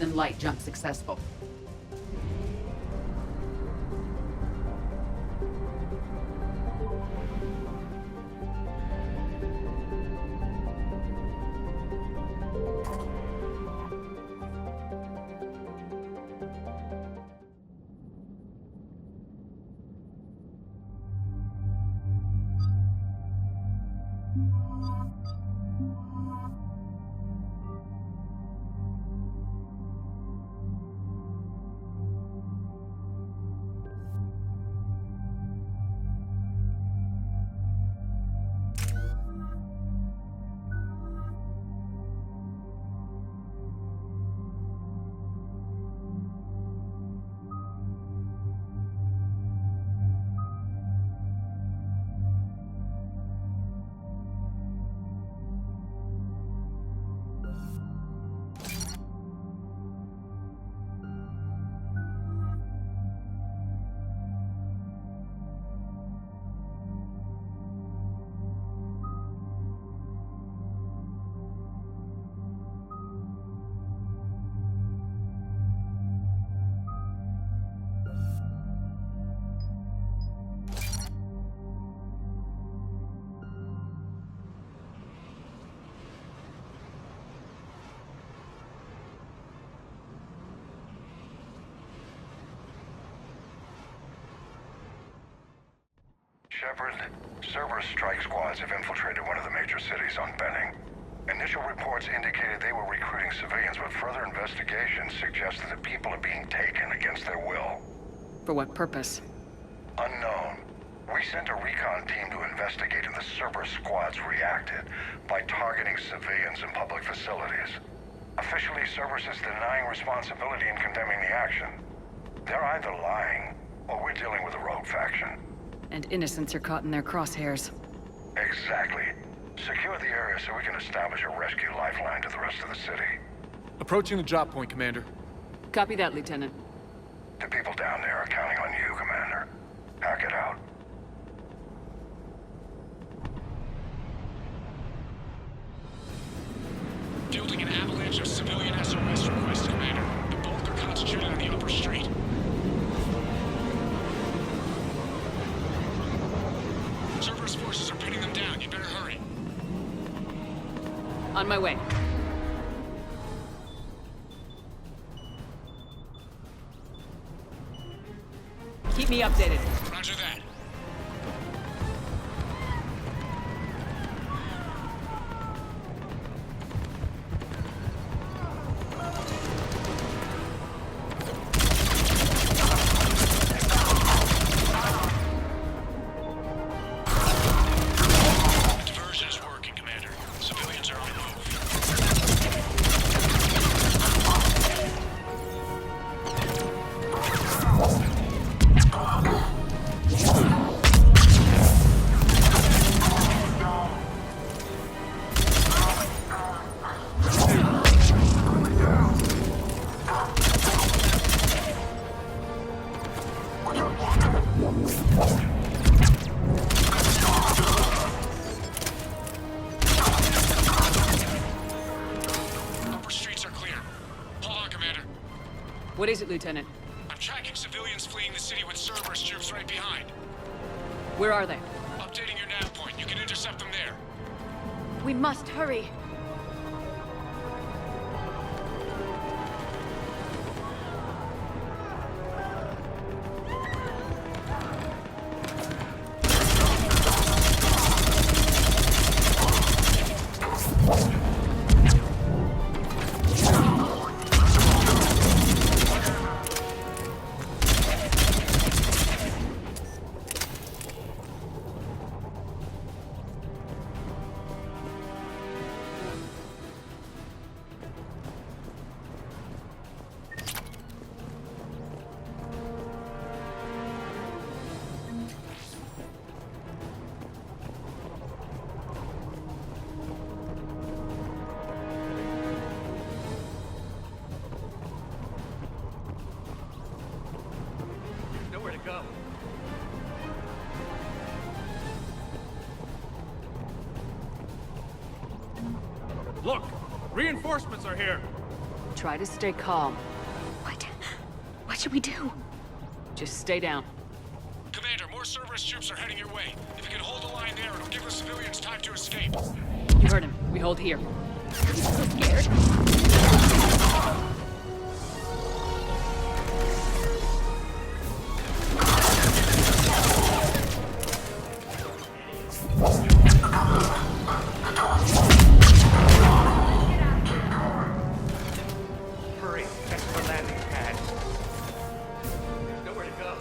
than light jump successful. Shepard, Cerberus strike squads have infiltrated one of the major cities on Benning. Initial reports indicated they were recruiting civilians, but further investigation suggested that people are being taken against their will. For what purpose? Unknown. We sent a recon team to investigate, and the Cerberus squads reacted by targeting civilians in public facilities. Officially, Cerberus is denying responsibility and condemning the action. They're either lying, or we're dealing with a rogue faction. And innocents are caught in their crosshairs. Exactly. Secure the area so we can establish a rescue lifeline to the rest of the city. Approaching the drop point, Commander. Copy that, Lieutenant. The people down there are counting on you, Commander. Hack it out. Fielding an avalanche of civilian SOS requests, Commander. The bulk are concentrated on the upper street. Cerberus forces are pinning them down. You better hurry. On my way. Keep me updated. Roger that. What is it, Lieutenant? I'm tracking civilians fleeing the city with Cerberus troops right behind. Where are they? Updating your nav point. You can intercept them there. We must hurry. Go. Look! Reinforcements are here! Try to stay calm. What? What should we do? Just stay down. Commander, more Cerberus troops are heading your way. If you can hold the line there, it'll give the civilians time to escape. You heard him. We hold here. I'm so scared. Hurry, back to the landing pad. There's nowhere to go.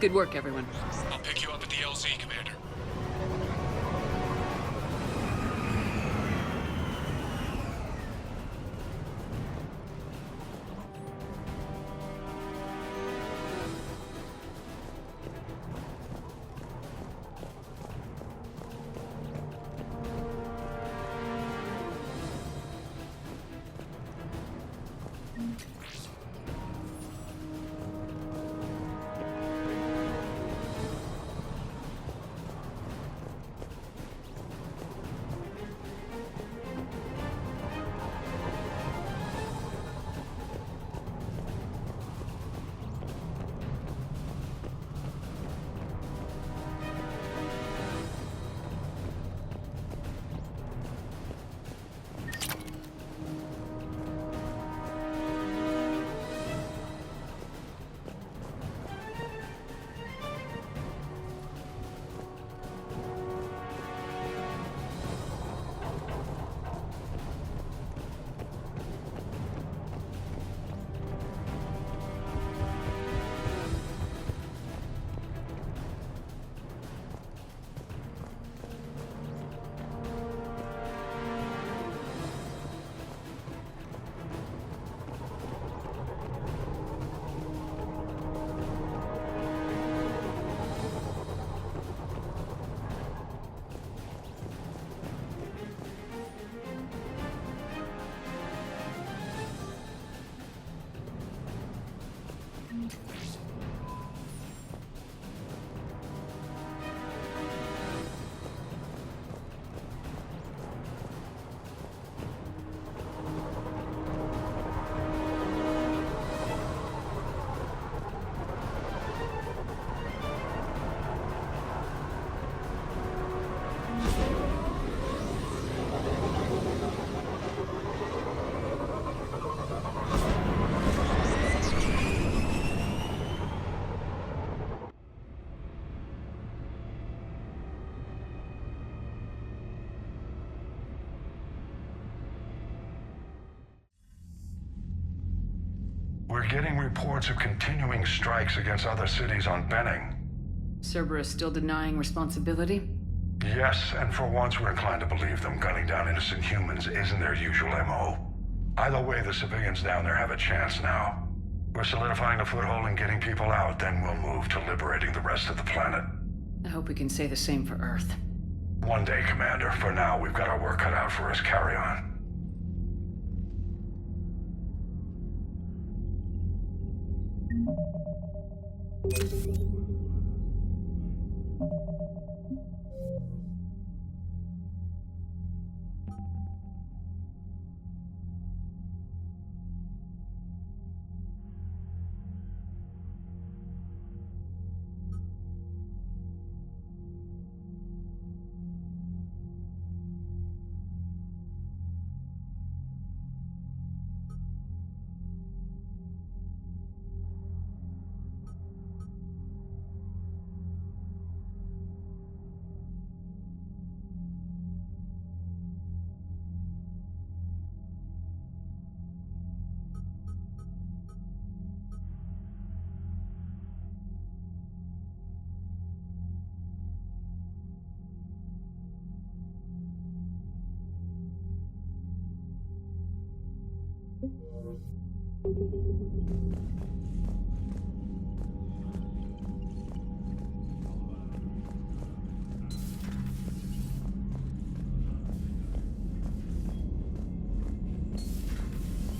Good work, everyone. I'll pick you up at the LZ, Commander. We're getting reports of continuing strikes against other cities on Benning. Cerberus still denying responsibility? Yes, and for once we're inclined to believe them. Gunning down innocent humans isn't their usual MO. Either way, the civilians down there have a chance now. We're solidifying a foothold and getting people out, then we'll move to liberating the rest of the planet. I hope we can say the same for Earth. One day, Commander. For now, we've got our work cut out for us. Carry on.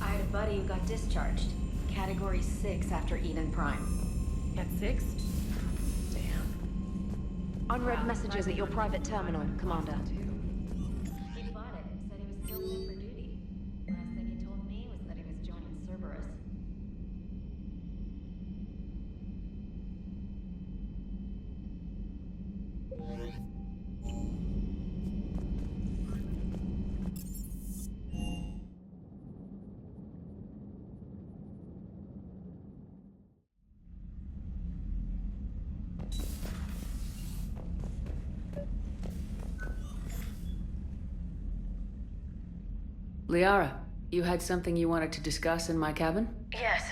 I had a buddy who got discharged. Category 6 after Eden Prime. At 6? Damn. Unread messages at your private terminal, Commander. He bought it and said he was still fit for duty. Last thing he told me was that he was joining Cerberus. Liara, you had something you wanted to discuss in my cabin? Yes,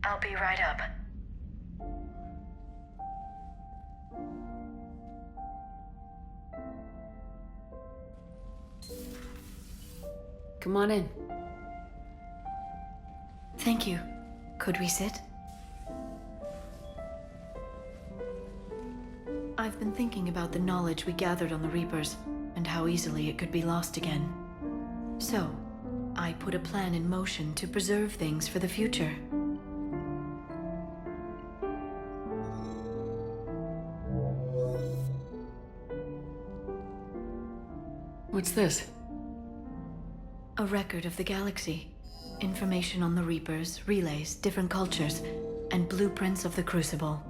I'll be right up. Come on in. Thank you. Could we sit? I've been thinking about the knowledge we gathered on the Reapers, and how easily it could be lost again. So, I put a plan in motion to preserve things for the future. What's this? A record of the galaxy. Information on the Reapers, relays, different cultures, and blueprints of the Crucible.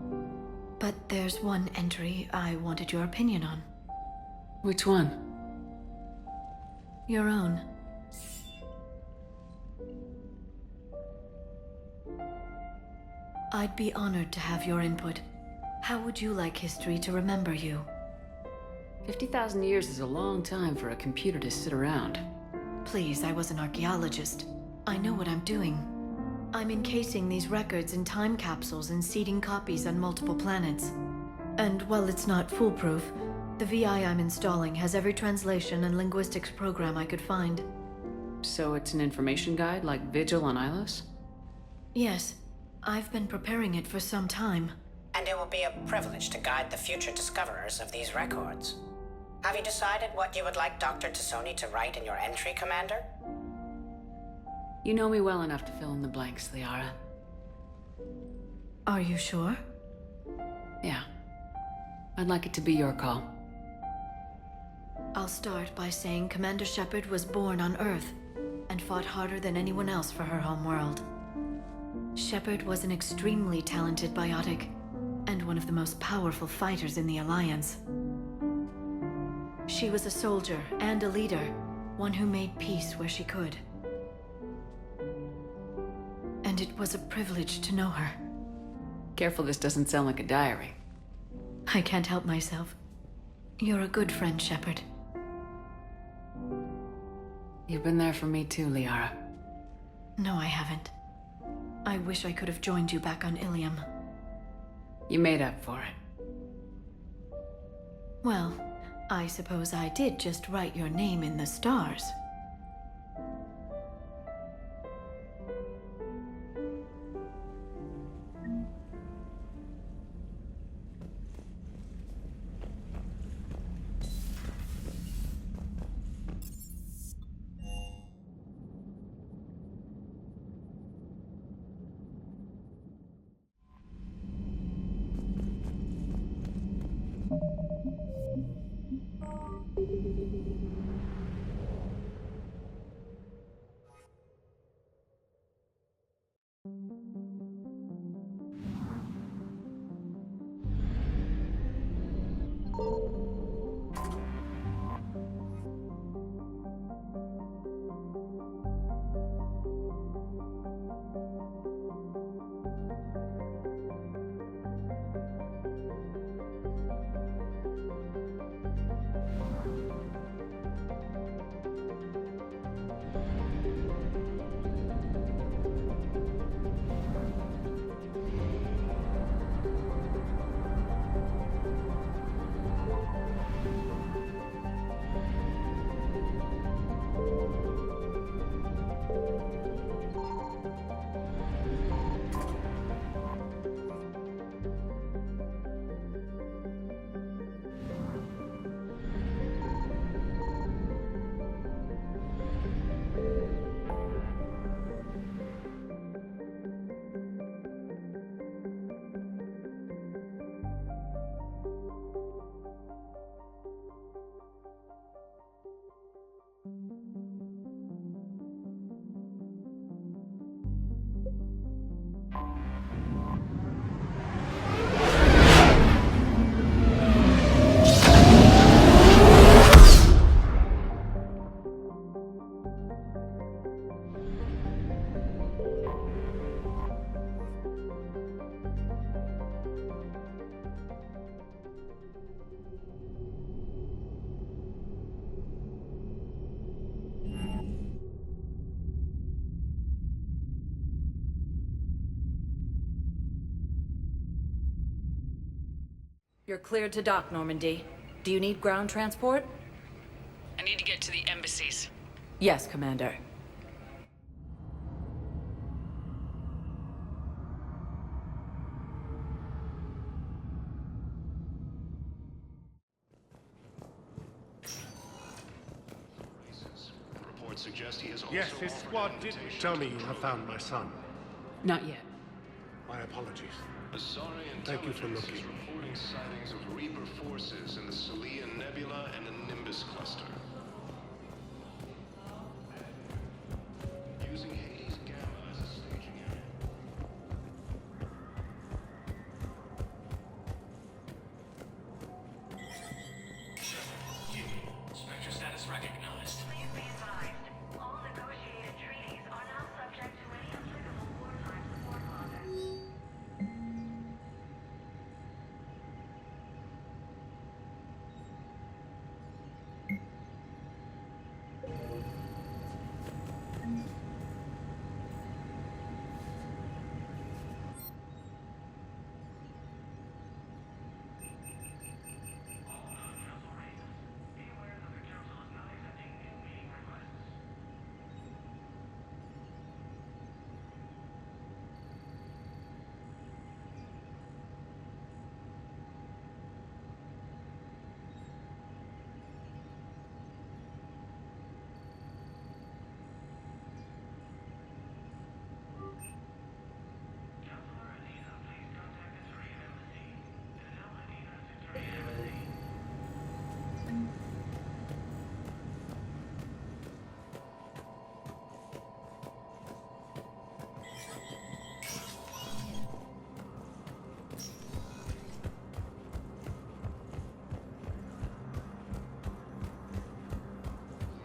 But there's one entry I wanted your opinion on. Which one? Your own. I'd be honored to have your input. How would you like history to remember you? 50,000 years is a long time for a computer to sit around. Please, I was an archaeologist. I know what I'm doing. I'm encasing these records in time capsules and seeding copies on multiple planets. And while it's not foolproof, the VI I'm installing has every translation and linguistics program I could find. So it's an information guide like Vigil on Ilos? Yes, I've been preparing it for some time. And it will be a privilege to guide the future discoverers of these records. Have you decided what you would like Dr. Tassoni to write in your entry, Commander? You know me well enough to fill in the blanks, Liara. Are you sure? Yeah. I'd like it to be your call. I'll start by saying Commander Shepard was born on Earth and fought harder than anyone else for her homeworld. Shepard was an extremely talented biotic and one of the most powerful fighters in the Alliance. She was a soldier and a leader, one who made peace where she could. And it was a privilege to know her. Careful this doesn't sound like a diary. I can't help myself. You're a good friend, Shepard. You've been there for me too, Liara. No, I haven't. I wish I could have joined you back on Ilium. You made up for it. Well, I suppose I did just write your name in the stars. You're cleared to dock, Normandy. Do you need ground transport? I need to get to the embassies. Yes, Commander. Reports suggest he has also Yes, his offered squad an did invitation tell me to you have found my son. Not yet. My apologies. Asari Thank you for Intelligence looking. is reporting sightings of Reaper forces in the Celian Nebula and the Nimbus cluster. Using Hades Gamma as a staging area. Spectre status recognized. Please be advised, all negotiated treaties are now subject to any applicable wartime support clauses.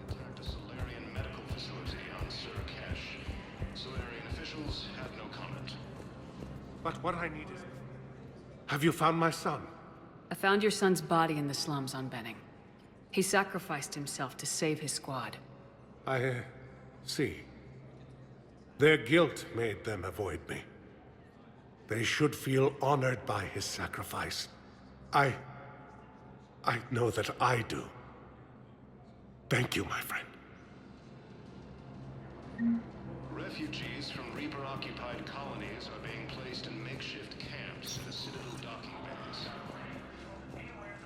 Attacked a Solarian medical facility on Cerberus. Solarian officials had no comment. But what I need is... Have you found my son? I found your son's body in the slums on Benning. He sacrificed himself to save his squad. I see. Their guilt made them avoid me. They should feel honored by his sacrifice. I know that I do. Thank you, my friend. Refugees from Reaper-occupied colonies are being placed in makeshift camps in the Citadel docking bays.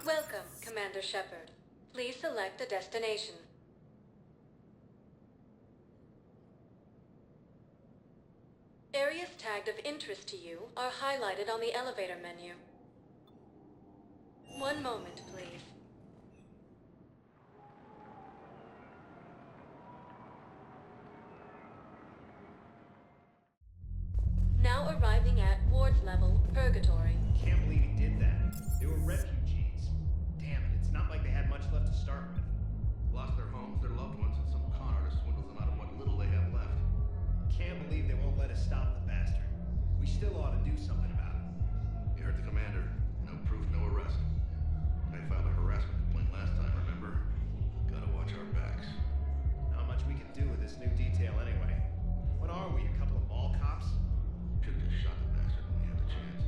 Welcome, Commander Shepard. Please select a destination. Areas tagged of interest to you are highlighted on the elevator menu. One moment, please. Now arriving at Ward's level, Purgatory. Can't believe he did that. They were refugees. Damn it, it's not like they had much left to start with. Lost their homes, their loved ones, and some con artist swindles them out of what little they have left. Can't believe they won't let us stop the bastard. We still ought to do something about it. You heard the commander. No proof, no arrest. They filed a harassment complaint last time, remember? Gotta watch our backs. Not much we can do with this new detail anyway. What are we, a couple of mall cops? Should've just shot the bastard when we had the chance.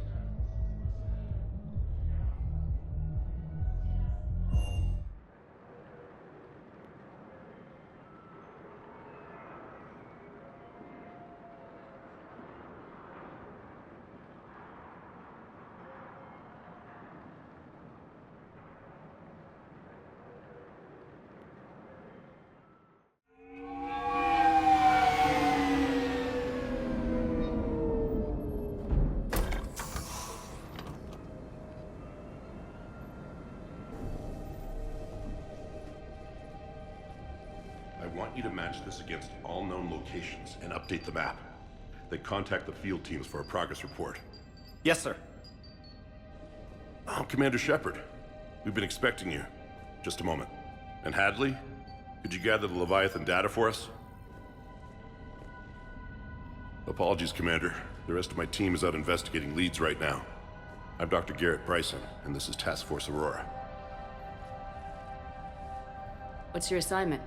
I want you to match this against all known locations and update the map. Then contact the field teams for a progress report. Yes, sir. Oh, Commander Shepard. We've been expecting you. Just a moment. And Hadley? Could you gather the Leviathan data for us? Apologies, Commander. The rest of my team is out investigating leads right now. I'm Dr. Garrett Bryson, and this is Task Force Aurora. What's your assignment?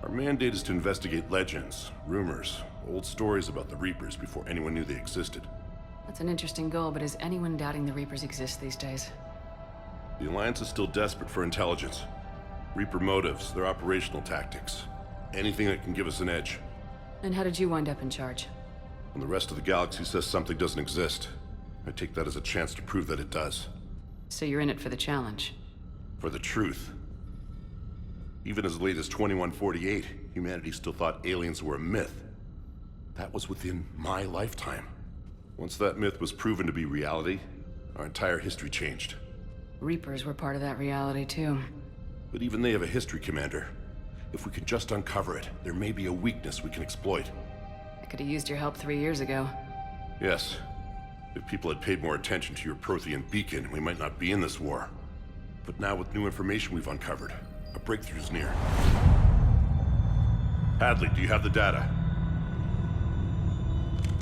Our mandate is to investigate legends, rumors, old stories about the Reapers before anyone knew they existed. That's an interesting goal, but is anyone doubting the Reapers exist these days? The Alliance is still desperate for intelligence. Reaper motives, their operational tactics. Anything that can give us an edge. And how did you wind up in charge? When the rest of the galaxy says something doesn't exist, I take that as a chance to prove that it does. So you're in it for the challenge? For the truth. Even as late as 2148, humanity still thought aliens were a myth. That was within my lifetime. Once that myth was proven to be reality, our entire history changed. Reapers were part of that reality, too. But even they have a history, Commander. If we can just uncover it, there may be a weakness we can exploit. I could have used your help 3 years ago. Yes. If people had paid more attention to your Prothean beacon, we might not be in this war. But now with new information we've uncovered, a breakthrough's near. Hadley, do you have the data?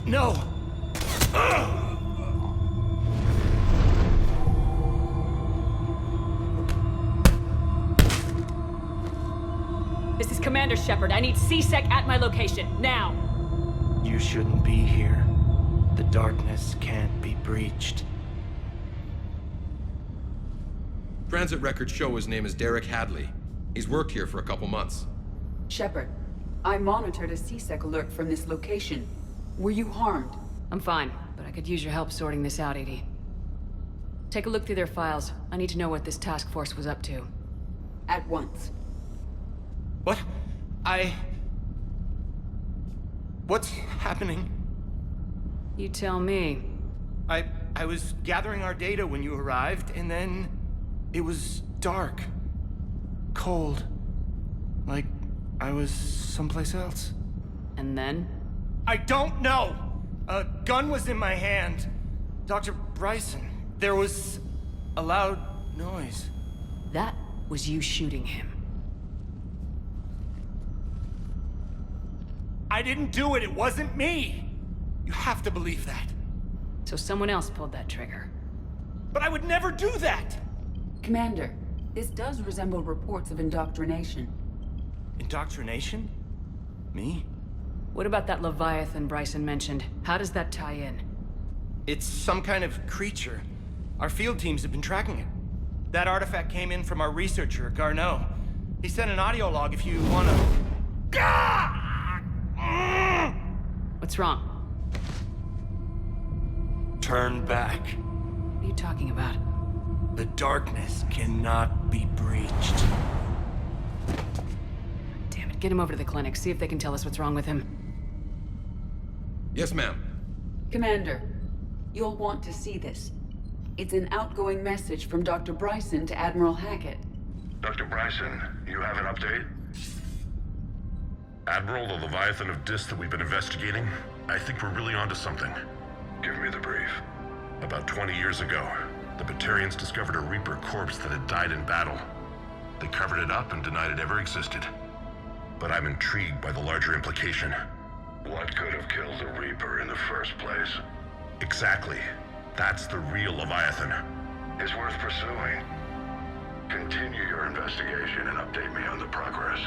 No! This is Commander Shepard. I need C-Sec at my location, now! You shouldn't be here. The darkness can't be breached. Transit records show his name is Derek Hadley. He's worked here for a couple months. Shepard, I monitored a C-Sec alert from this location. Were you harmed? I'm fine, but I could use your help sorting this out, Edie. Take a look through their files. I need to know what this task force was up to. At once. What? What's happening? You tell me. I was gathering our data when you arrived, and then it was dark. Cold. Like I was someplace else. And then? I don't know! A gun was in my hand. Dr. Bryson, there was a loud noise. That was you shooting him. I didn't do it, it wasn't me! You have to believe that. So someone else pulled that trigger. But I would never do that! Commander, this does resemble reports of indoctrination. Indoctrination? Me? What about that Leviathan Bryson mentioned? How does that tie in? It's some kind of creature. Our field teams have been tracking it. That artifact came in from our researcher, Garneau. He sent an audio log if you wanna... What's wrong? Turn back. What are you talking about? The darkness cannot be breached. Damn it, get him over to the clinic, see if they can tell us what's wrong with him. Yes, ma'am. Commander, you'll want to see this. It's an outgoing message from Dr. Bryson to Admiral Hackett. Dr. Bryson, you have an update? Admiral, the Leviathan of Dis that we've been investigating, I think we're really onto something. Give me the brief. About 20 years ago, the Batarians discovered a Reaper corpse that had died in battle. They covered it up and denied it ever existed. But I'm intrigued by the larger implication. What could have killed the Reaper in the first place? Exactly. That's the real Leviathan. It's worth pursuing. Continue your investigation and update me on the progress.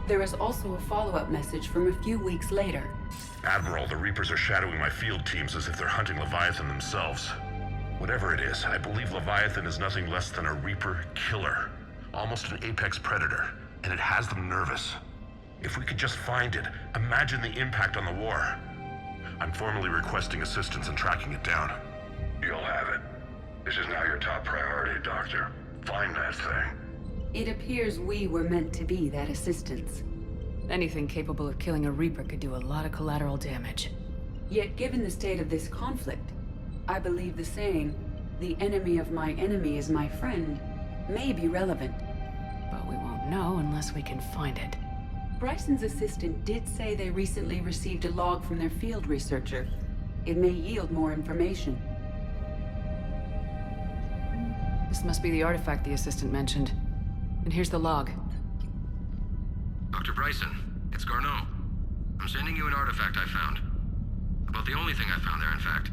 There is also a follow-up message from a few weeks later. Admiral, the Reapers are shadowing my field teams as if they're hunting Leviathan themselves. Whatever it is, I believe Leviathan is nothing less than a Reaper killer. Almost an apex predator, and it has them nervous. If we could just find it, imagine the impact on the war. I'm formally requesting assistance in tracking it down. You'll have it. This is now your top priority, Doctor. Find that thing. It appears we were meant to be that assistance. Anything capable of killing a Reaper could do a lot of collateral damage. Yet given the state of this conflict, I believe the saying, "The enemy of my enemy is my friend," may be relevant. But we won't know unless we can find it. Bryson's assistant did say they recently received a log from their field researcher. It may yield more information. This must be the artifact the assistant mentioned. And here's the log. Dr. Bryson, it's Garneau. I'm sending you an artifact I found. About the only thing I found there, in fact.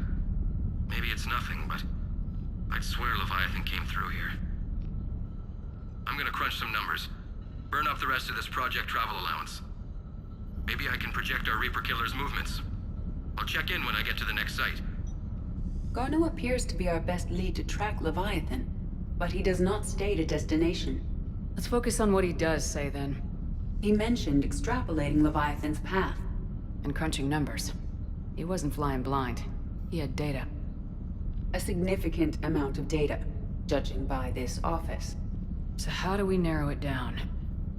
Maybe it's nothing, but I'd swear Leviathan came through here. I'm gonna crunch some numbers. Burn up the rest of this project travel allowance. Maybe I can project our Reaper killer's movements. I'll check in when I get to the next site. Garneau appears to be our best lead to track Leviathan, but he does not state a destination. Let's focus on what he does say, then. He mentioned extrapolating Leviathan's path. And crunching numbers. He wasn't flying blind. He had data. A significant amount of data, judging by this office. So how do we narrow it down?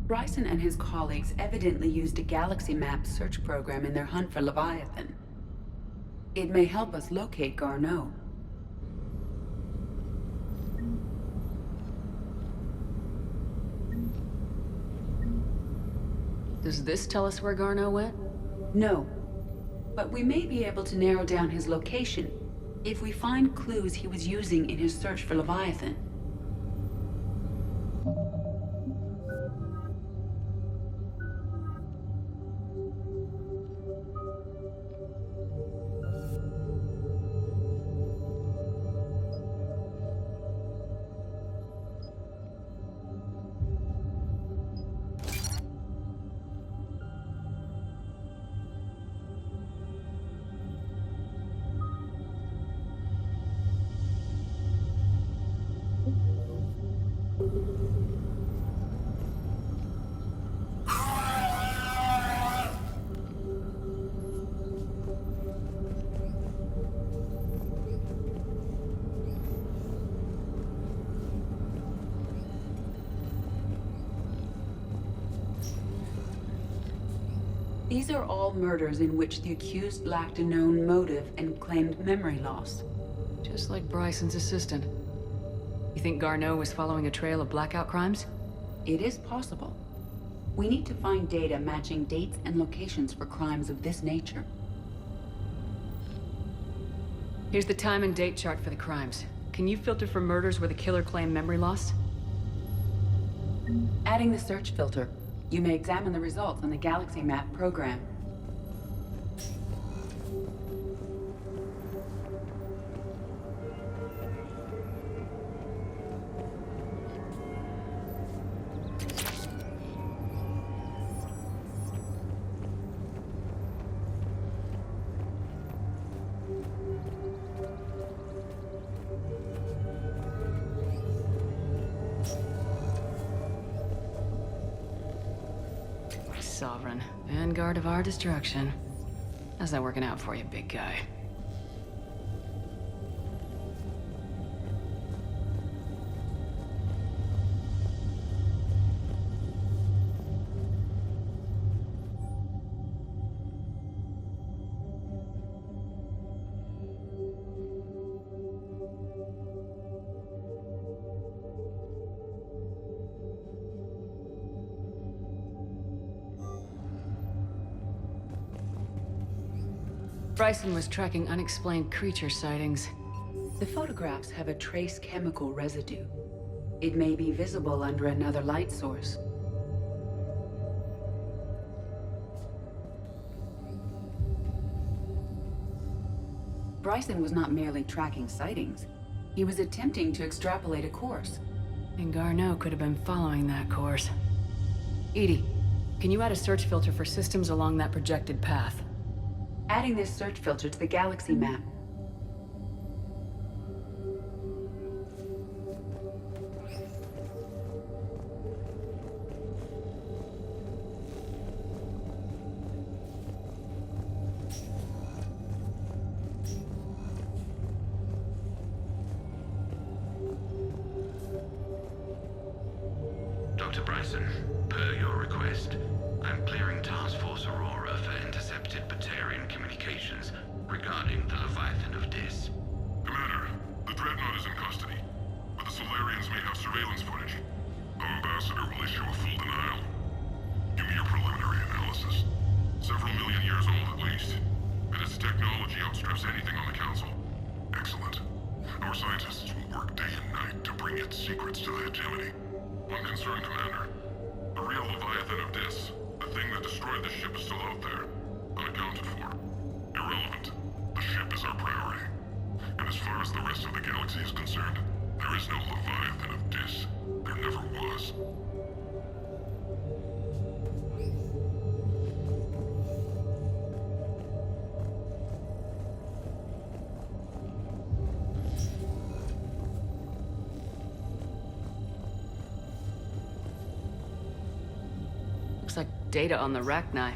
Bryson and his colleagues evidently used a galaxy map search program in their hunt for Leviathan. It may help us locate Garneau. Does this tell us where Garneau went? No, but we may be able to narrow down his location if we find clues he was using in his search for Leviathan. These are all murders in which the accused lacked a known motive and claimed memory loss. Just like Bryson's assistant. You think Garneau was following a trail of blackout crimes? It is possible. We need to find data matching dates and locations for crimes of this nature. Here's the time and date chart for the crimes. Can you filter for murders where the killer claimed memory loss? Adding the search filter, you may examine the results on the Galaxy Map program. Sovereign. Vanguard of our destruction. How's that working out for you, big guy? Bryson was tracking unexplained creature sightings. The photographs have a trace chemical residue. It may be visible under another light source. Bryson was not merely tracking sightings. He was attempting to extrapolate a course. And Garneau could have been following that course. EDI, can you add a search filter for systems along that projected path? Adding this search filter to the galaxy map. Dr. Bryson, per your request, I'm clearing Task Force Aurora for intercepted Batarian communications regarding the Leviathan of Dis. Commander, the Dreadnought is in custody, but the Solarians may have surveillance footage. Our ambassador will issue a full denial. Give me your preliminary analysis. Several million years old at least, and its technology outstrips anything on the Council. Excellent. Our scientists will work day and night to bring its secrets to the hegemony. One concern, Commander. The real Leviathan of Dis, the thing that destroyed the ship, is still out there, unaccounted for. Irrelevant. The ship is our priority. And as far as the rest of the galaxy is concerned, there is no Leviathan of Dis. There never was. Looks like data on the Rachni.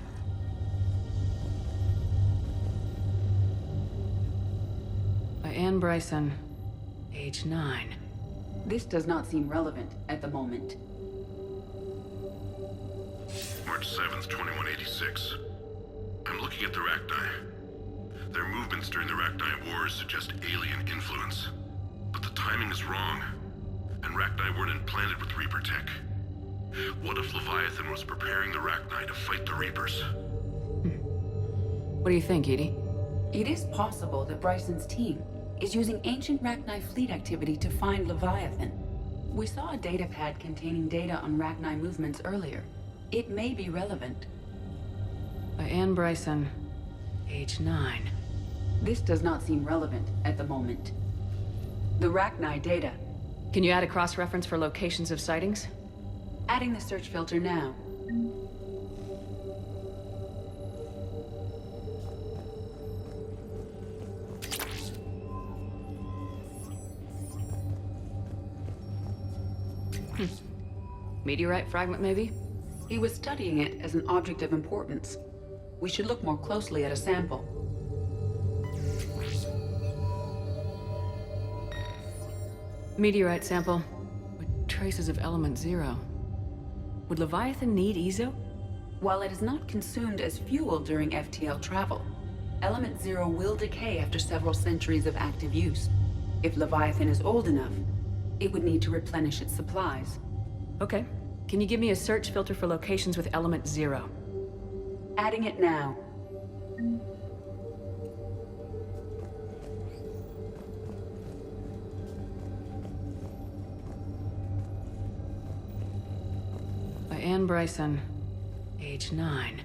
By Anne Bryson, age 9. This does not seem relevant at the moment. March 7th, 2186. I'm looking at the Rachni. Their movements during the Rachni Wars suggest alien influence. But the timing is wrong, and Rachni weren't implanted with Reaper tech. What if Leviathan was preparing the Rachni to fight the Reapers? What do you think, EDI? It is possible that Bryson's team is using ancient Rachni fleet activity to find Leviathan. We saw a data pad containing data on Rachni movements earlier. It may be relevant. By Anne Bryson, age 9. This does not seem relevant at the moment. The Rachni data. Can you add a cross-reference for locations of sightings? Adding the search filter now. Meteorite fragment, maybe? He was studying it as an object of importance. We should look more closely at a sample. Meteorite sample with traces of element 0. Would Leviathan need EZO? While it is not consumed as fuel during FTL travel, element 0 will decay after several centuries of active use. If Leviathan is old enough, it would need to replenish its supplies. Okay. Can you give me a search filter for locations with element 0? Adding it now. By Anne Bryson, age 9.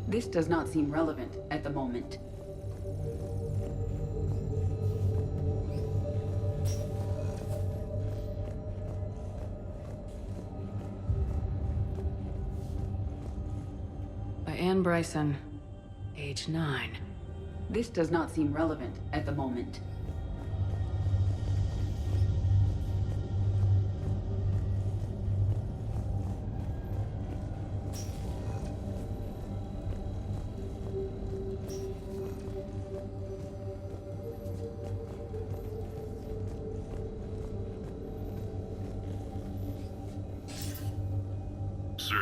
This does not seem relevant at the moment. By Anne Bryson, age 9. This does not seem relevant at the moment.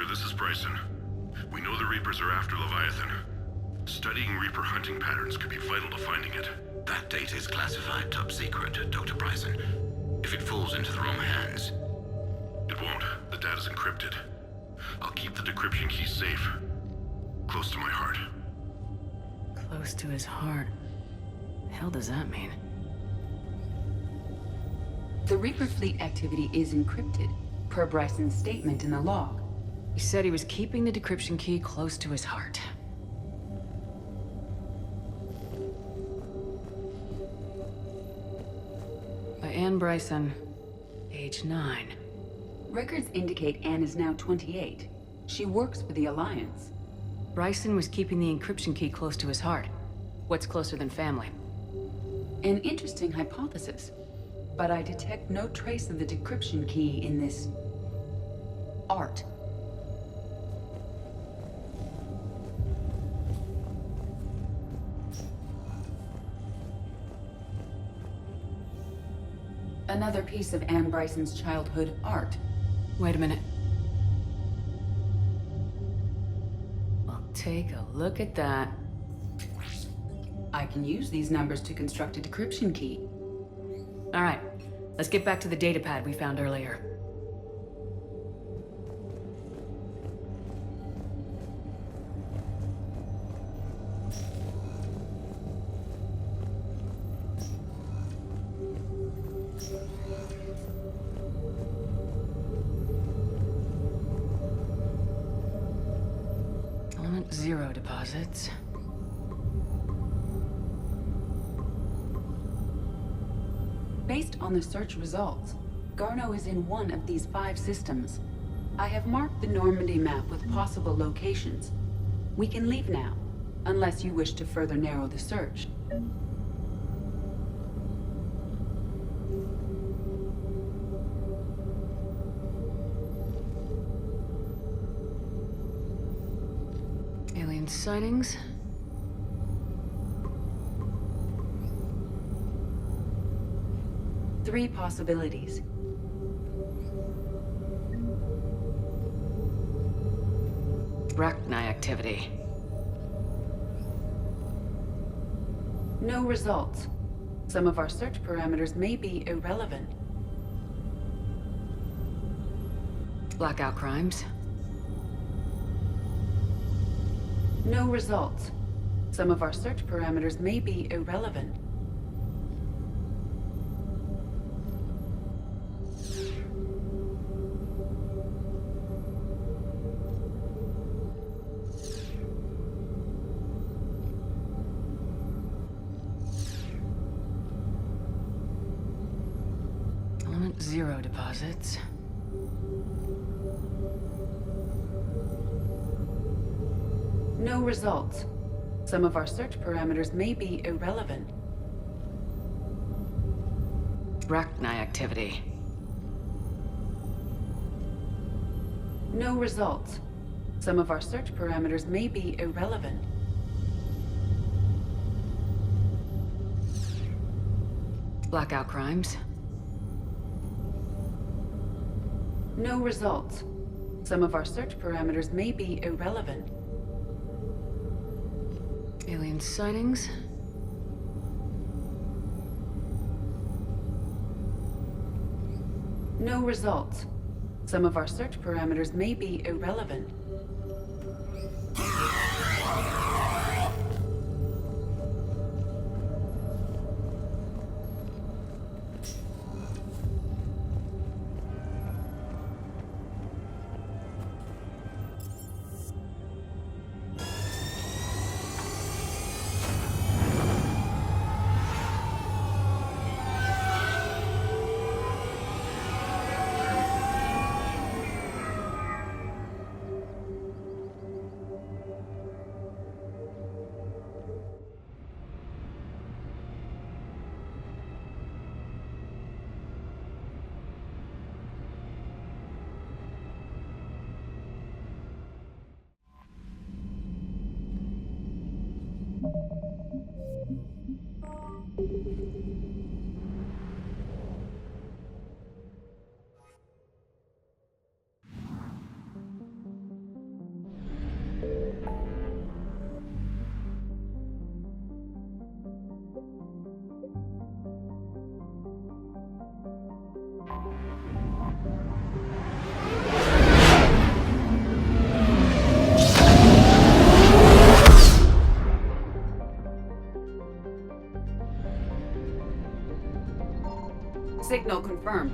this is Bryson. We know the Reapers are after Leviathan. Studying Reaper hunting patterns could be vital to finding it. That data is classified top secret, Dr. Bryson. If it falls into the wrong hands... It won't. The data's encrypted. I'll keep the decryption key safe. Close to my heart. Close to his heart. The hell does that mean? The Reaper fleet activity is encrypted, per Bryson's statement in the log. He said he was keeping the decryption key close to his heart. By Anne Bryson, age 9. Records indicate Anne is now 28. She works for the Alliance. Bryson was keeping the encryption key close to his heart. What's closer than family? An interesting hypothesis, but I detect no trace of the decryption key in this... art. Another piece of Anne Bryson's childhood art. Wait a minute. Well, take a look at that. I can use these numbers to construct a decryption key. All right, let's get back to the datapad we found earlier. Element 0 deposits. Based on the search results, Garneau is in one of these 5 systems. I have marked the Normandy map with possible locations. We can leave now, unless you wish to further narrow the search. Alien sightings. Three possibilities. Rachni activity. No results. Some of our search parameters may be irrelevant. Blackout crimes. No results. Some of our search parameters may be irrelevant. Element 0 deposits. No results. Some of our search parameters may be irrelevant. Rachni activity. No results. Some of our search parameters may be irrelevant. Blackout crimes. No results. Some of our search parameters may be irrelevant. Alien sightings. No results. Some of our search parameters may be irrelevant. Signal confirmed.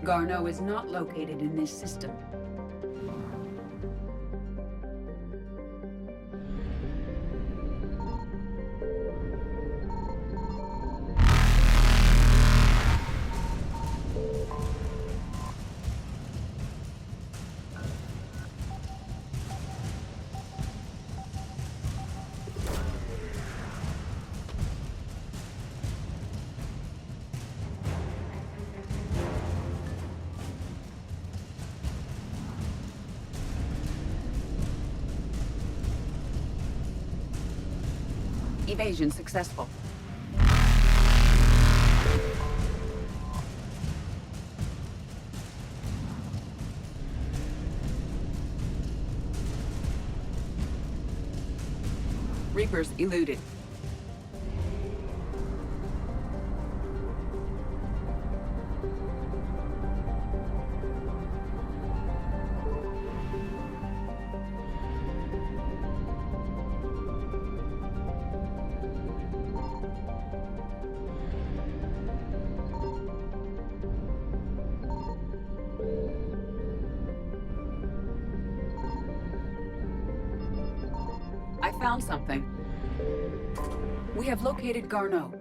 Garneau is not located in this system. Evasion successful. Reapers eluded. I found something. We have located Garneau.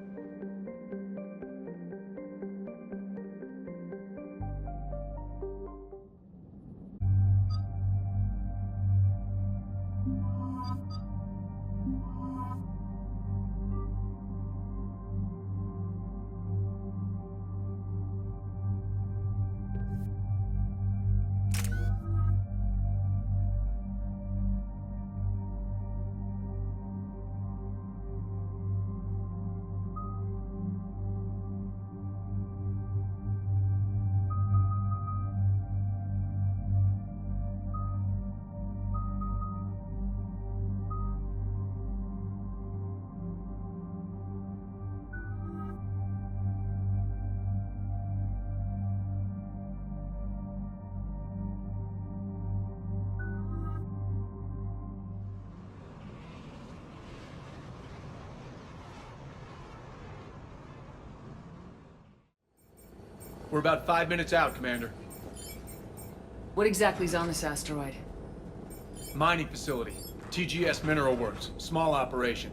We're about 5 minutes out, Commander. What exactly is on this asteroid? Mining facility. TGS Mineral Works. Small operation.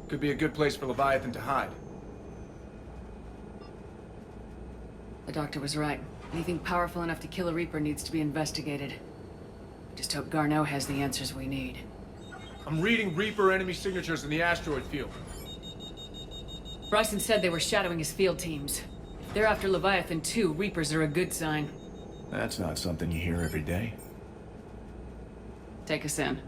Could be a good place for Leviathan to hide. The doctor was right. Anything powerful enough to kill a Reaper needs to be investigated. Just hope Garneau has the answers we need. I'm reading Reaper enemy signatures in the asteroid field. Bryson said they were shadowing his field teams. If they're after Leviathan too, Reapers are a good sign. That's not something you hear every day. Take us in.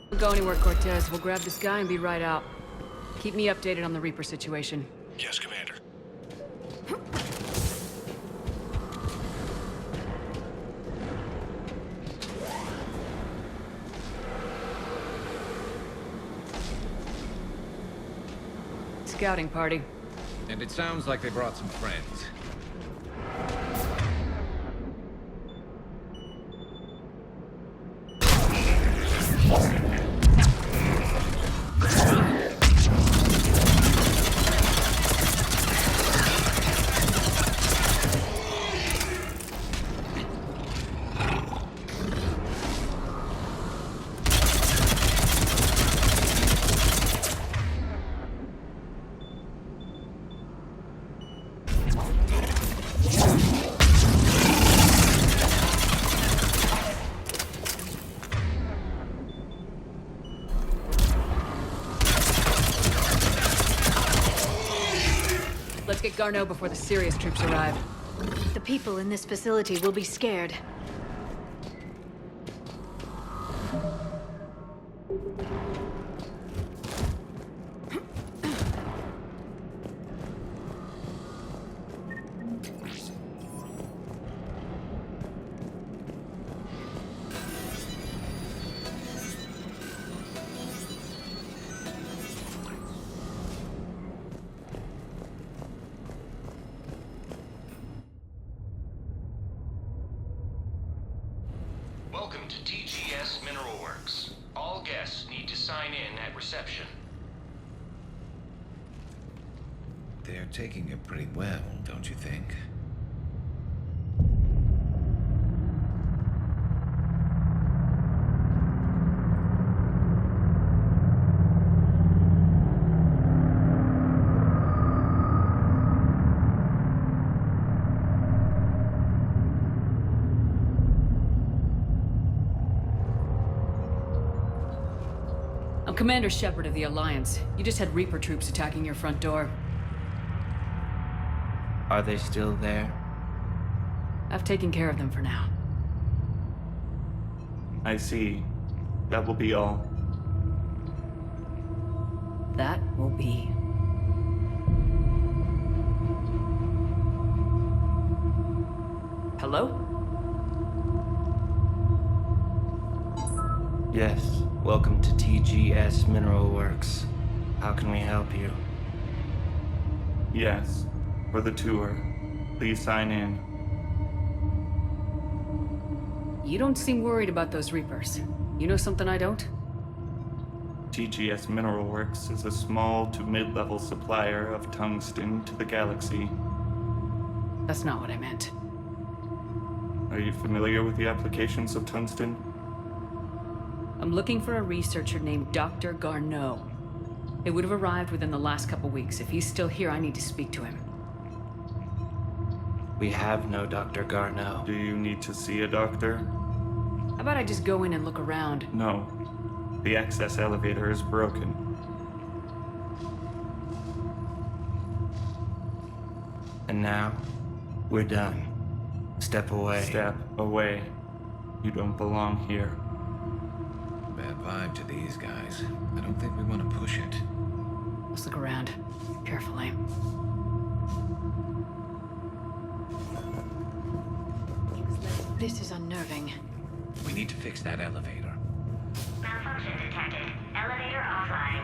Don't go anywhere, Cortez. We'll grab this guy and be right out. Keep me updated on the Reaper situation. Yes, Commander. Scouting party. And it sounds like they brought some friends. Let's get Garneau before the serious troops arrive. The people in this facility will be scared. Welcome to TGS Mineral Works. All guests need to sign in at reception. They're taking it pretty well, don't you think? I'm Commander Shepard of the Alliance. You just had Reaper troops attacking your front door. Are they still there? I've taken care of them for now. I see. That will be all. That will be. Hello? Yes. Welcome to TGS Mineral Works. How can we help you? Yes. For the tour. Please sign in. You don't seem worried about those Reapers. You know something I don't? TGS Mineral Works is a small to mid-level supplier of tungsten to the galaxy. That's not what I meant. Are you familiar with the applications of tungsten? I'm looking for a researcher named Dr. Garneau. It would have arrived within the last couple weeks. If he's still here, I need to speak to him. We have no Dr. Garneau. Do you need to see a doctor? How about I just go in and look around? No. The access elevator is broken. And now, we're done. Step away. Step away. You don't belong here. Bad vibe to these guys. I don't think we want to push it. Let's look around. Carefully. This is unnerving. We need to fix that elevator. Malfunction detected. Elevator offline.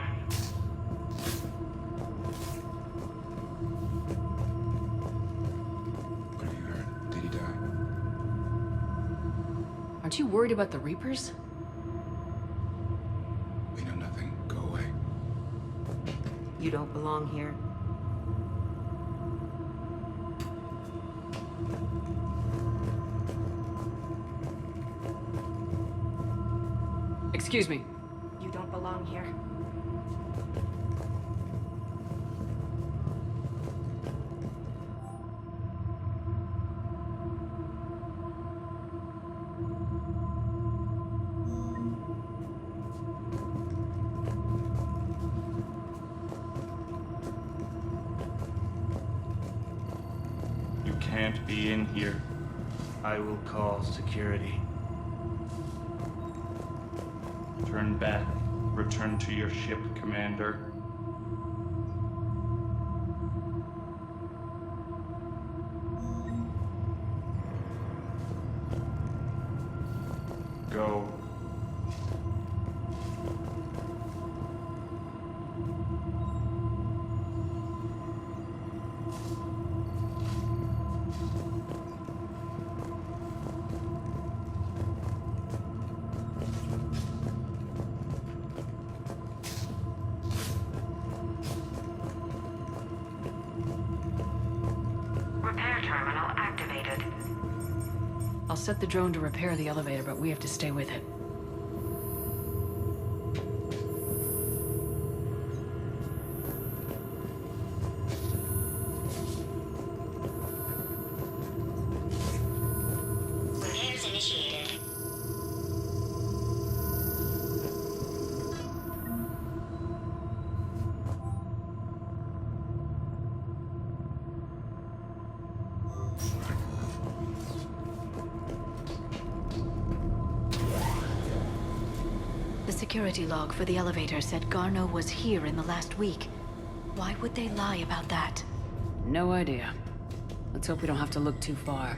What have you heard? Did he die? Aren't you worried about the Reapers? We know nothing. Go away. You don't belong here. Excuse me. You don't belong here. You can't be in here. I will call security. Turn back. Return to your ship, Commander. Go. Repair terminal activated. I'll set the drone to repair the elevator, but we have to stay with it. Repairs initiated. The security log for the elevator said Garneau was here in the last week. Why would they lie about that? No idea. Let's hope we don't have to look too far.